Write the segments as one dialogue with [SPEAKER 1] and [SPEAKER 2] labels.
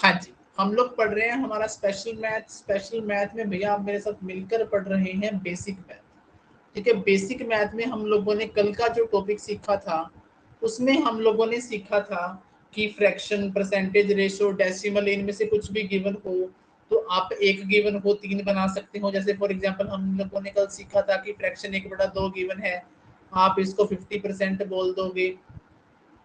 [SPEAKER 1] हाँ जी, हम लोग पढ़ रहे हैं हमारा स्पेशल मैथ में भैया आप मेरे साथ मिलकर पढ़ रहे हैं बेसिक मैथ। ठीक है, बेसिक मैथ में हम लोगों ने कल का जो टॉपिक सीखा था उसमें हम लोगों ने सीखा था कि फ्रैक्शन, परसेंटेज, रेशो, डेसिमल, इनमें से कुछ भी गिवन हो तो आप एक गिवन को 3 बना सकते हो। जैसे फॉर एग्जांपल हम लोगों ने कल सीखा था कि फ्रैक्शन 1/2 गिवन है, आप इसको 50% बोल दोगे,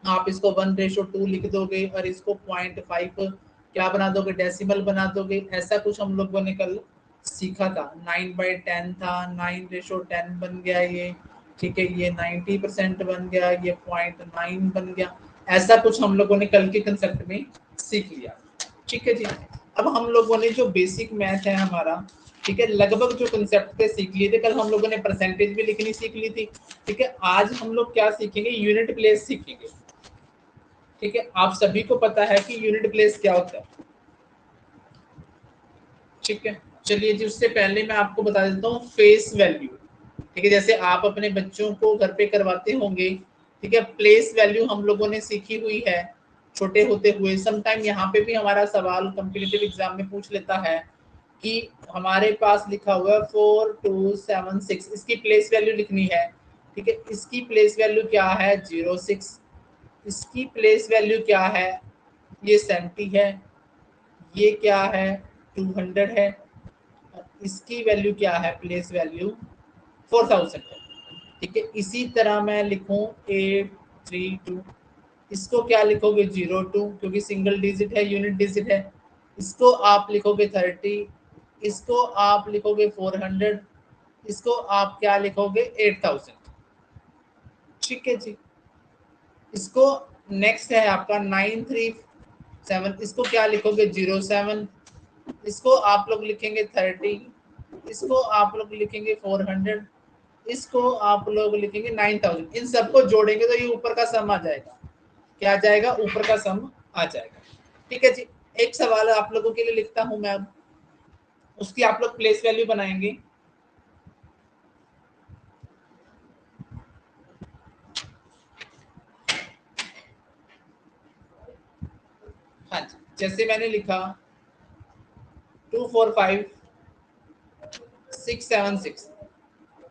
[SPEAKER 1] आप इसको 1:2 लिख दोगे और इसको 0.5 क्या बना दोगे, डेसिमल बना दोगे। ऐसा कुछ हम लोगों ने कल सीखा था। 9/10 था, 9:10 बन गया ये। ठीक है, ये 90% बन गया, ये 0.9 बन गया। ऐसा कुछ हम लोगों ने कल के कंसेप्ट में सीख लिया। ठीक है जी, अब हम लोगों ने जो बेसिक मैथ है हमारा, ठीक है, लगभग जो कंसेप्ट थे सीख लिए थे। कल हम लोगों ने परसेंटेज भी लिखनी सीख ली थी। ठीक है, आज हम लोग क्या सीखेंगे, यूनिट प्लेस सीखेंगे। ठीक है, आप सभी को पता है कि यूनिट प्लेस क्या होता है। ठीक है, चलिए जी, उससे पहले मैं आपको बता देता हूँ फेस वैल्यू। ठीक है, जैसे आप अपने बच्चों को घर पे करवाते होंगे। ठीक है, प्लेस वैल्यू हम लोगों ने सीखी हुई है छोटे होते हुए। समटाइम यहाँ पे भी हमारा सवाल कॉम्पिटिटिव एग्जाम में पूछ लेता है कि हमारे पास लिखा हुआ है 4276, इसकी प्लेस वैल्यू लिखनी है। ठीक है, इसकी प्लेस वैल्यू क्या है, 06। इसकी प्लेस वैल्यू क्या है, ये 70 है। ये क्या है, 200 है। इसकी वैल्यू क्या है, प्लेस वैल्यू 4000 है। ठीक है, इसी तरह मैं लिखूं 832, इसको क्या लिखोगे, 02, क्योंकि सिंगल डिजिट है, यूनिट डिजिट है। इसको आप लिखोगे 30, इसको आप लिखोगे 400, इसको आप क्या लिखोगे, 8000। ठीक है जी, इसको नेक्स्ट है आपका 937, इसको क्या लिखोगे, 07। इसको आप लोग लिखेंगे 30, इसको आप लोग लिखेंगे 400, इसको आप लोग लिखेंगे 9000। इन सबको जोड़ेंगे तो ये ऊपर का सम आ जाएगा। क्या आ जाएगा, ऊपर का सम आ जाएगा। ठीक है जी, एक सवाल आप लोगों के लिए लिखता हूं मैं अब, उसकी आप लोग प्लेस वैल्यू बनाएंगे। हाँ जी, जैसे मैंने लिखा 245676,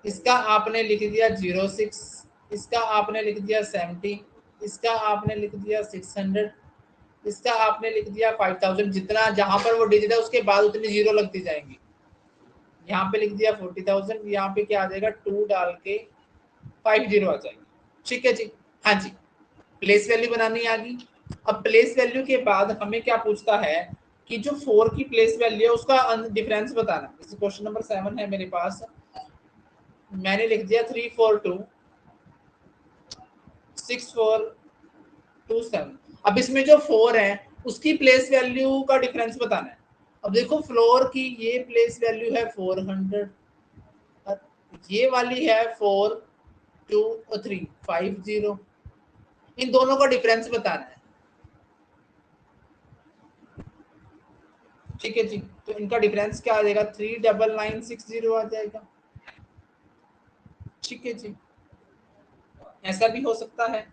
[SPEAKER 1] इसका आपने लिख दिया 06, इसका आपने लिख दिया 70, इसका आपने लिख दिया 600, इसका आपने लिख दिया 5000। जितना जहां पर वो डिजिट है उसके बाद उतनी जीरो लगती जाएंगी। यहाँ पे लिख दिया 40,000, यहाँ पे क्या आ जाएगा, 2 डाल के 50 आ जाएगी। ठीक है जी, हाँ जी, प्लेस वैल्यू बनानी आ गई। अब प्लेस वैल्यू के बाद हमें क्या पूछता है कि जो 4 की प्लेस वैल्यू है उसका डिफरेंस बताना। जैसे क्वेश्चन नंबर 7 है मेरे पास, मैंने लिख दिया 3426427। अब इसमें जो 4 है उसकी प्लेस वैल्यू का डिफरेंस बताना है। अब देखो, फ्लोर की ये प्लेस वैल्यू है 400, ये वाली है 4235, इन दोनों का डिफरेंस बताना है। ठीक है जी, तो इनका डिफरेंस क्या आ जाएगा, 39960 आ जाएगा। ठीक है जी, ऐसा भी हो सकता है।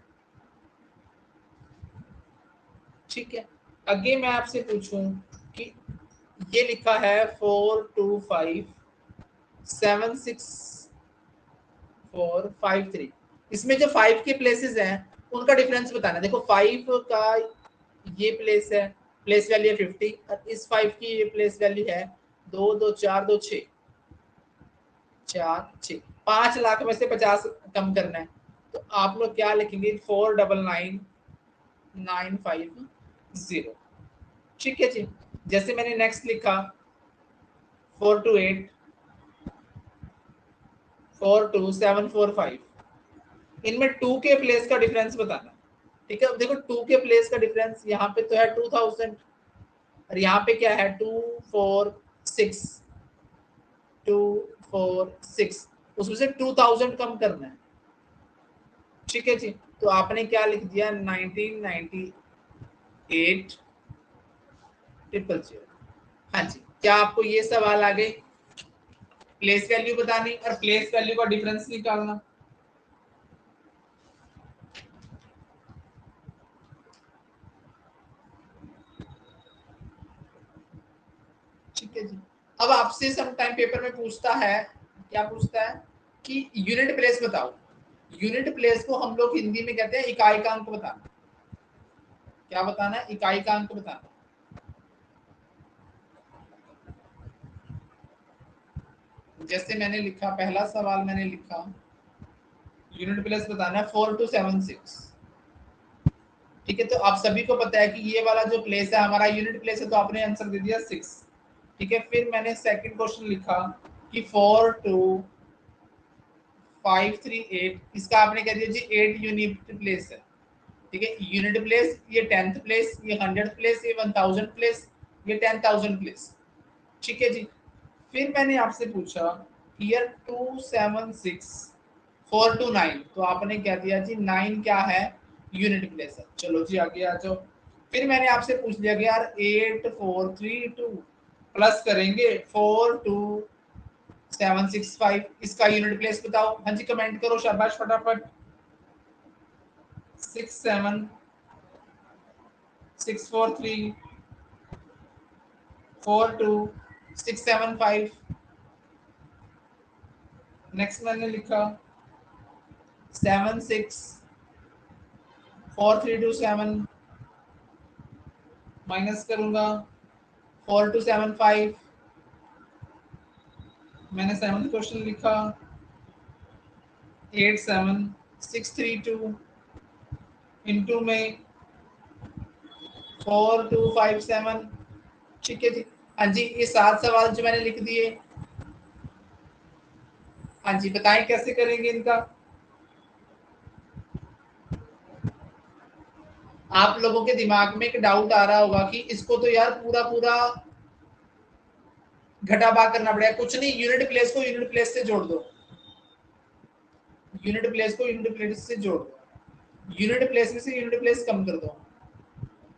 [SPEAKER 1] ठीक है, आगे मैं आपसे पूछूं कि ये लिखा है 42576 453, इसमें जो 5 के प्लेसेस हैं उनका डिफरेंस बताना। देखो 5 का ये प्लेस है, प्लेस वैल्यू है 50, और इस 5 की ये प्लेस वैल्यू है 2 2 4 2 6 4 6। 5 लाख में से 50 कम करना है तो आप लोग क्या लिखेंगे, 499950। ठीक है जी, जैसे मैंने नेक्स्ट लिखा 428 42745, इनमें 2 के प्लेस का डिफरेंस बताना। ठीक है, देखो 2 के प्लेस का डिफरेंस यहाँ पे तो है 2000, और यहाँ पे क्या है, 246 उसमें से 2000 कम करना है। ठीक है जी, तो आपने क्या लिख दिया, 1998 000। हाँ जी, क्या आपको ये सवाल आ गए, प्लेस वैल्यू बतानी और प्लेस वैल्यू का डिफरेंस निकालना। ठीक है जी। अब आपसे सम टाइम पेपर में पूछता है, क्या पूछता है कि यूनिट प्लेस बताओ। यूनिट प्लेस को हम लोग हिंदी में कहते हैं इकाई का अंक बताना। क्या बताना है? इकाई का अंक बताना। जैसे मैंने लिखा, पहला सवाल मैंने लिखा यूनिट प्लेस बताना है 4276। ठीक है, तो आप सभी को पता है कि ये वाला जो प्लेस है हमारा यूनिट प्लेस है, तो आपने आंसर दे दिया 6। ठीक है, फिर मैंने सेकंड क्वेश्चन लिखा कि 42538, इसका आपने कह दिया जी 8 यूनिट प्लेस है। ठीक है, यूनिट प्लेस, ये 10th प्लेस, ये 100th प्लेस, ये 1000 प्लेस, ये 10,000 प्लेस। ठीक है जी। फिर मैंने आपसे पूछा ईयर 276429, तो आपने क्या दिया जी 9 क्या है? यूनिट प्लेस है। चलो जी आगे आ जाओ। फिर मैंने आपसे पूछ लिया कि यार 8432 प्लस करेंगे 42765, इसका यूनिट प्लेस बताओ। हाँ जी कमेंट करो, शाबाश फटाफट। 67643 42675। नेक्स्ट मैंने लिखा 76432 माइनस करूंगा 4275। मैंने सेवंथ क्वेश्चन लिखा 87632 इंटू में 4257। ठीक है जी। हाँ जी, ये 7 सवाल जो मैंने लिख दिए। हाँ जी बताएं कैसे करेंगे इनका। आप लोगों के दिमाग में एक डाउट आ रहा होगा कि इसको तो यार पूरा पूरा घटा भाग करना पड़ेगा। कुछ नहीं, यूनिट प्लेस को यूनिट प्लेस से जोड़ दो। यूनिट प्लेस को यूनिट प्लेस से जोड़ दो। यूनिट प्लेस में से यूनिट प्लेस कम कर दो।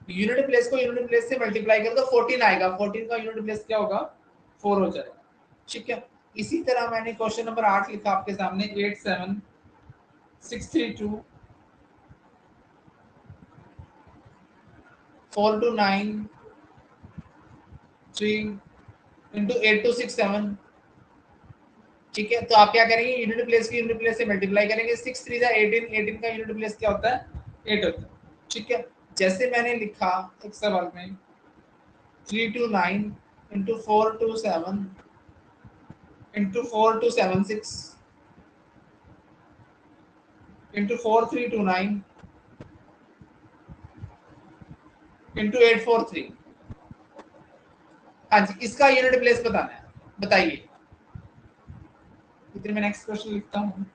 [SPEAKER 1] यूनिट प्लेस को यूनिट प्लेस से मल्टीप्लाई कर दो, 14 आएगा। 14 का यूनिट प्लेस क्या होगा? 4 हो जाएगा। ठीक है, इसी तरह मैंने क्वेश्चन नंबर 8 लिखा आपके सामने 87632 4293 इंटू 8267। ठीक है, तो आप क्या करेंगे? यूनिट प्लेस की यूनिट प्लेस से मल्टीप्लाई करेंगे। 6 3 18, 18 का यूनिट प्लेस क्या होता है? 8 होता है। ठीक है, जैसे मैंने लिखा एक सवाल में 329 इंटू 427 इंटू 4276 इंटू 4329 इंटू 843। हाँ जी, इसका यूनिट प्लेस बताना है, बताइए। इतने में नेक्स्ट क्वेश्चन लिखता हूँ।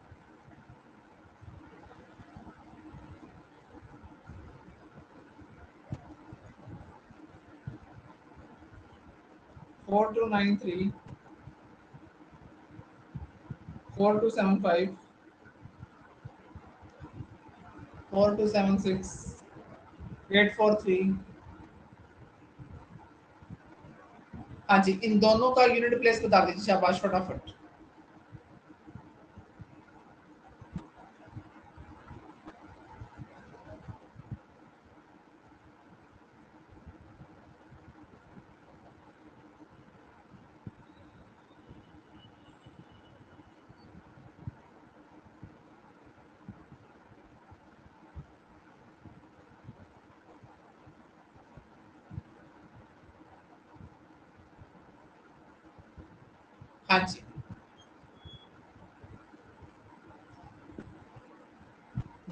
[SPEAKER 1] Four two nine three 4275 4276 843। हाँ जी, इन दोनों का यूनिट प्लेस बता दीजिए, शाबाश फटाफट। हाँ जी,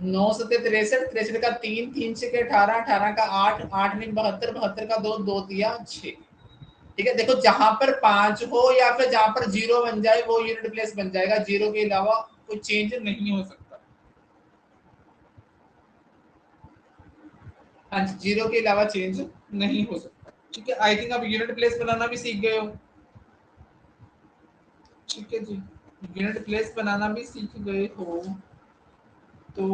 [SPEAKER 1] 9 सत्ते 63, 63 का 3, 3 6 18, 18 का 8, 8 में 72, 72 का 2, 2 दिया 6। ठीक है, देखो जहां पर 5 हो या फिर जहां पर 0 बन जाए वो यूनिट प्लेस बन जाएगा। 0 के अलावा कोई चेंज नहीं हो सकता। हाँ जी, 0 के अलावा चेंज नहीं हो सकता। ठीक है, आई थिंक आप यूनिट प्लेस बनाना भी सीख गए हो। ठीक है जी, यूनिट प्लेस बनाना भी सीख गए हो तो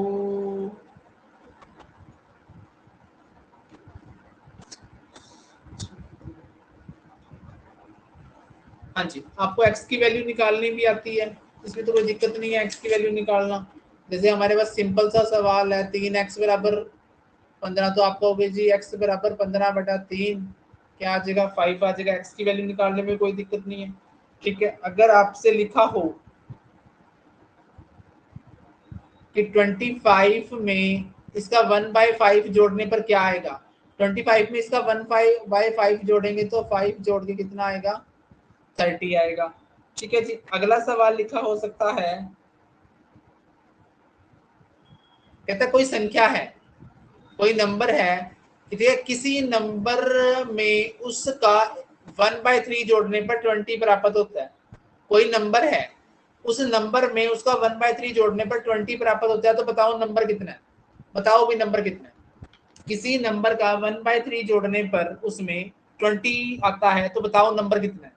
[SPEAKER 1] हाँ जी, आपको x की वैल्यू निकालनी भी आती है, इसमें तो कोई दिक्कत नहीं है x की वैल्यू निकालना। जैसे हमारे पास सिंपल सा सवाल है 3x बराबर 15, तो आप कहोगे जी x बराबर 15/3 क्या आ जाएगा 5 आ जाएगा। x की वैल्यू निकालने में कोई दिक्कत नहीं है। ठीक है, अगर आपसे लिखा हो कि 25 में इसका 1/5 जोड़ने पर क्या आएगा, 25 में इसका 1/5 जोड़ेंगे तो 5 जोड़ के कितना आएगा, 30 आएगा। ठीक है जी, अगला सवाल लिखा हो सकता है, कहता कोई संख्या है, कोई नंबर है, ठीक है, किसी नंबर में उसका 1/3 जोड़ने पर 20 प्राप्त होता है। कोई नंबर है, उस नंबर में उसका 1/3 जोड़ने पर 20 प्राप्त होता है, तो बताओ नंबर कितना है, बताओ भी नंबर कितना है। किसी नंबर का 1/3 जोड़ने पर उसमें 20 आता है, तो बताओ नंबर कितना है।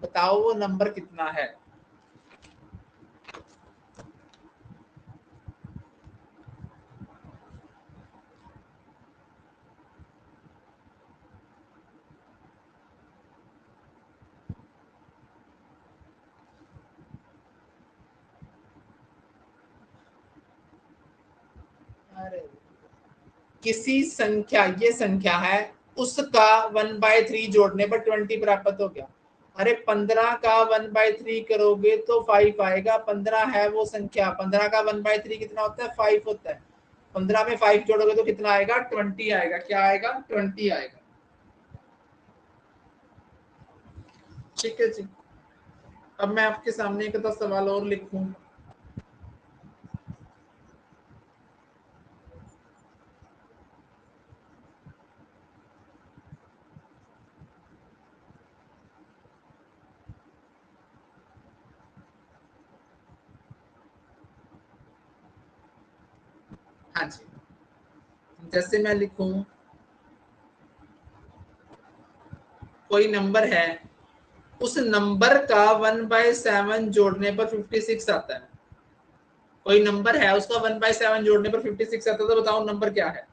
[SPEAKER 1] बताओ वो नंबर कितना है। अरे किसी संख्या, ये संख्या है, उसका 1/3 जोड़ने पर 20 प्राप्त हो गया। अरे 15 का 1/3 करोगे तो 5 आएगा। 15 है वो संख्या, 15 का 1/3 कितना होता है, 5 होता है। 15 में 5 जोड़ोगे तो कितना आएगा, 20 आएगा। क्या आएगा, 20 आएगा। ठीक है जी, अब मैं आपके सामने एक सवाल और लिखूं। हाँ जी, जैसे मैं लिखूं, कोई नंबर है, उस नंबर का 1/7 जोड़ने पर 56 आता है। कोई नंबर है, उसका 1/7 जोड़ने पर 56 आता है, तो बताओ नंबर क्या है।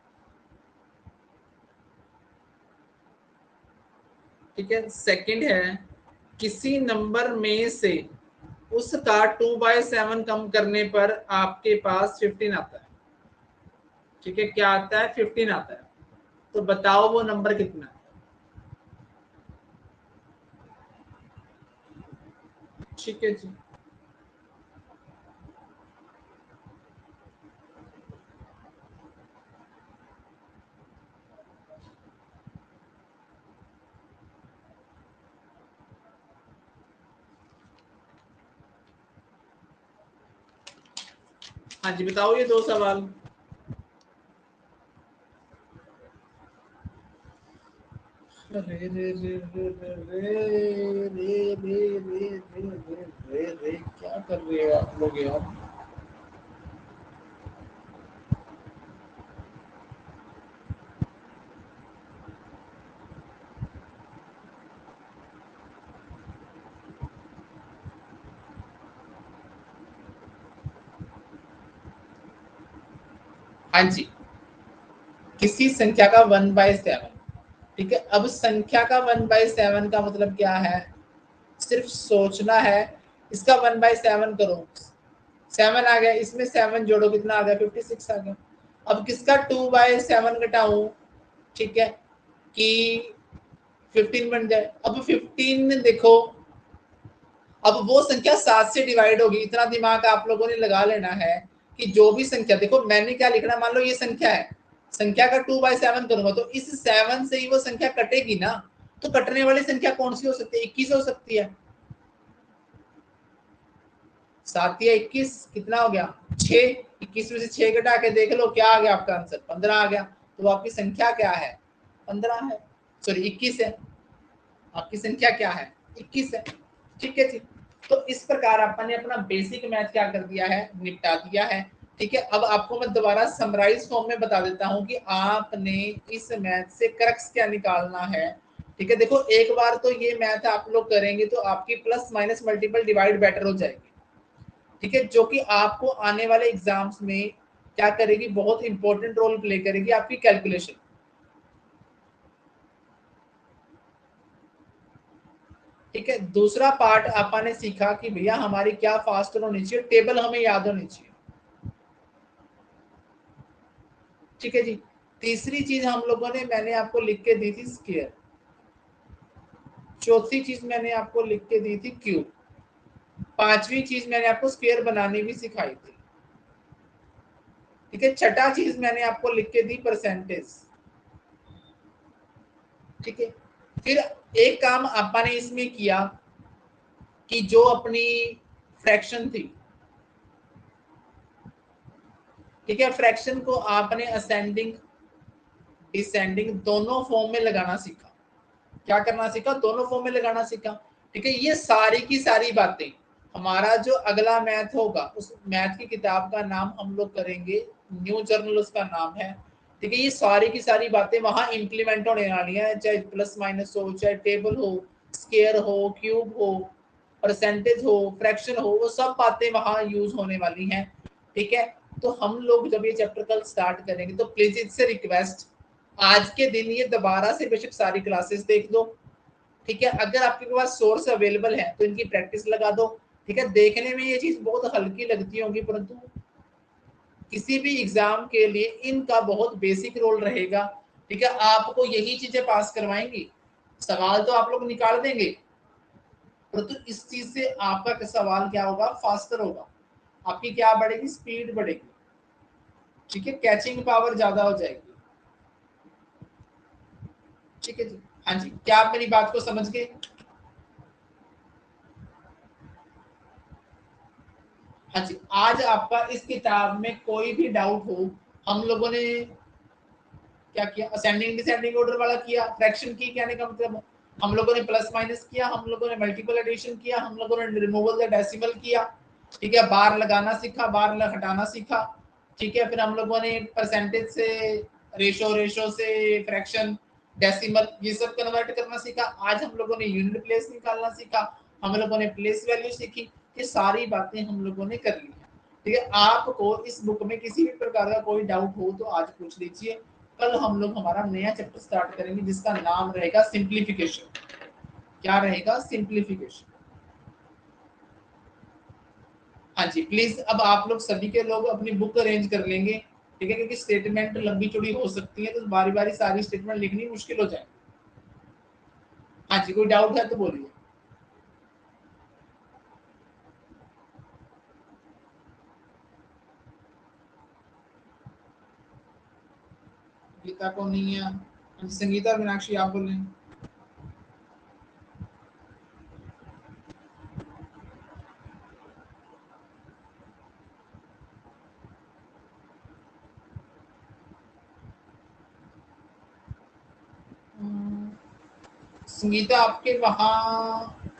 [SPEAKER 1] ठीक है, सेकंड है, किसी नंबर में से उसका 2/7 कम करने पर आपके पास 15 आता है। ठीक है, क्या आता है, 15 आता है, तो बताओ वो नंबर कितना है। ठीक है जी, हाँ जी, बताओ ये दो सवाल। रे रे रे रे रे रे रे रे रे रे रे रे, क्या कर रहे हो आप लोग यार। हाँ जी, किसी संख्या का 1/7। ठीक है, अब संख्या का 1/7 का मतलब क्या है, सिर्फ सोचना है। इसका 1/7 करो, 7 आ गया, इसमें 7 जोड़ो, कितना आ गया, 56 आ गया। अब किसका 2/7 घटाऊं, ठीक है, कि 15 बन जाए। अब 15 देखो, अब वो संख्या 7 से डिवाइड होगी। इतना दिमाग आप लोगों ने लगा लेना है कि जो भी संख्या, देखो मैंने क्या लिखना, मान लो ये संख्या है, संख्या का 2/7 करूंगा तो इस 7 से ही वो संख्या कटेगी ना। तो कटने वाली संख्या कौन सी हो सकती है, 21 हो सकती है। 7 या 21 कितना हो गया, 6। 21 में से 6 घटा के देख लो क्या आ गया, आपका आंसर 15 आ गया। तो आपकी संख्या क्या है, 15 है, सॉरी 21 है। आपकी संख्या क्या है, 21 है। ठीक है जी, तो इस प्रकार आपने अपना बेसिक मैथ क्या कर दिया है, निपटा दिया है। ठीक है, अब आपको मैं दोबारा समराइज फॉर्म में बता देता हूं कि आपने इस मैथ से क्रक्स क्या निकालना है। ठीक है, देखो एक बार तो ये मैथ आप लोग करेंगे तो आपकी plus minus multiple divide better हो जाएगी। ठीक है, जो कि आपको आने वाले एग्जाम्स में क्या करेगी, बहुत इंपॉर्टेंट रोल प्ले करेगी आपकी कैलकुलेशन। ठीक है। दूसरा पार्ट आपा ने सीखा कि भैया हमारी क्या फास्ट होनी चाहिए, टेबल हमें याद होनी चाहिए। ठीक है जी। तीसरी चीज हम लोगों ने, मैंने आपको लिख के दी थी स्क्वायर। चौथी चीज मैंने आपको लिख के दी थी क्यूब। पांचवी चीज मैंने आपको स्क्वायर बनानी भी सिखाई थी। ठीक है। छठा चीज मैंने आपको लिख के दी परसेंटेज। ठीक है। फिर एक काम आपा ने इसमें किया कि जो अपनी फ्रैक्शन थी, ठीक है, फ्रैक्शन को आपने असेंडिंग डिसेंडिंग दोनों फॉर्म में लगाना सीखा। क्या करना सीखा? दोनों फॉर्म में लगाना सीखा। ठीक है। ये सारी की सारी बातें हमारा जो अगला मैथ होगा, उस मैथ की किताब का नाम हम लोग करेंगे, न्यू जर्नल उसका नाम है। ठीक है। ये सारी की सारी बातें वहां इंप्लीमेंट होने वाली है, चाहे प्लस माइनस हो, चाहे टेबल हो, स्केयर हो, क्यूब हो, परसेंटेज हो, फ्रैक्शन हो, वो सब बातें वहां यूज होने वाली हैं। ठीक है। तो हम लोग जब ये चैप्टर कल स्टार्ट करेंगे तो प्लीज इससे रिक्वेस्ट, आज के दिन ये दोबारा से बेशक सारी क्लासेस देख दो। ठीक है। अगर आपके पास सोर्स अवेलेबल है तो इनकी प्रैक्टिस लगा दो। ठीक है। देखने में ये चीज बहुत हल्की लगती होगी, परंतु किसी भी एग्जाम के लिए इनका बहुत बेसिक रोल रहेगा। ठीक है। आपको यही चीजें पास करवाएंगी। सवाल तो आप लोग निकाल देंगे, परंतु इस चीज से आपका सवाल क्या होगा? फास्टर होगा। आपकी क्या बढ़ेगी? स्पीड बढ़ेगी। ठीक है। कैचिंग पावर ज्यादा हो जाएगी। ठीक है जी। हाँ जी, क्या आप मेरी बात को समझ गए? हाँ जी। आज आपका इस किताब में कोई भी डाउट हो, हम लोगों ने क्या किया? असेंडिंग डिसेंडिंग ऑर्डर वाला किया, फ्रैक्शन की, कहने का मतलब हम लोगों ने प्लस माइनस किया, हम लोगों ने मल्टीपल एडिशन किया, हम लोगों ने रिमूवल द डेसिमल किया। ठीक है। बार लगाना सीखा, बार हटाना सीखा। ठीक है। फिर हम लोगों ने परसेंटेज से, रेशो, रेशो से फ्रैक्शन, डेसिमल, ये सब कन्वर्ट करना सीखा। आज हम लोगों ने यूनिट प्लेस निकालना सीखा, हम लोगों ने प्लेस वैल्यू सीखी। ये सारी बातें हम लोगों ने कर ली है। ठीक है। आपको इस बुक में किसी भी प्रकार का कोई डाउट हो तो आज पूछ लीजिए। कल हम लोग हमारा नया चैप्टर स्टार्ट करेंगे जिसका नाम रहेगा सिंप्लीफिकेशन। क्या रहेगा? सिंप्लीफिकेशन। हाँ जी। प्लीज अब आप लोग सभी के लोग अपनी बुक अरेंज कर लेंगे। ठीक है। क्योंकि स्टेटमेंट लंबी चौड़ी हो सकती है, तो बारी बारी सारी स्टेटमेंट लिखनी मुश्किल हो जाएगी। हाँ जी, कोई डाउट है तो बोलिए। गीता को नहीं है? हाँ जी, संगीता, मीनाक्षी, आप बोलें। संगीता, आपके वहाँ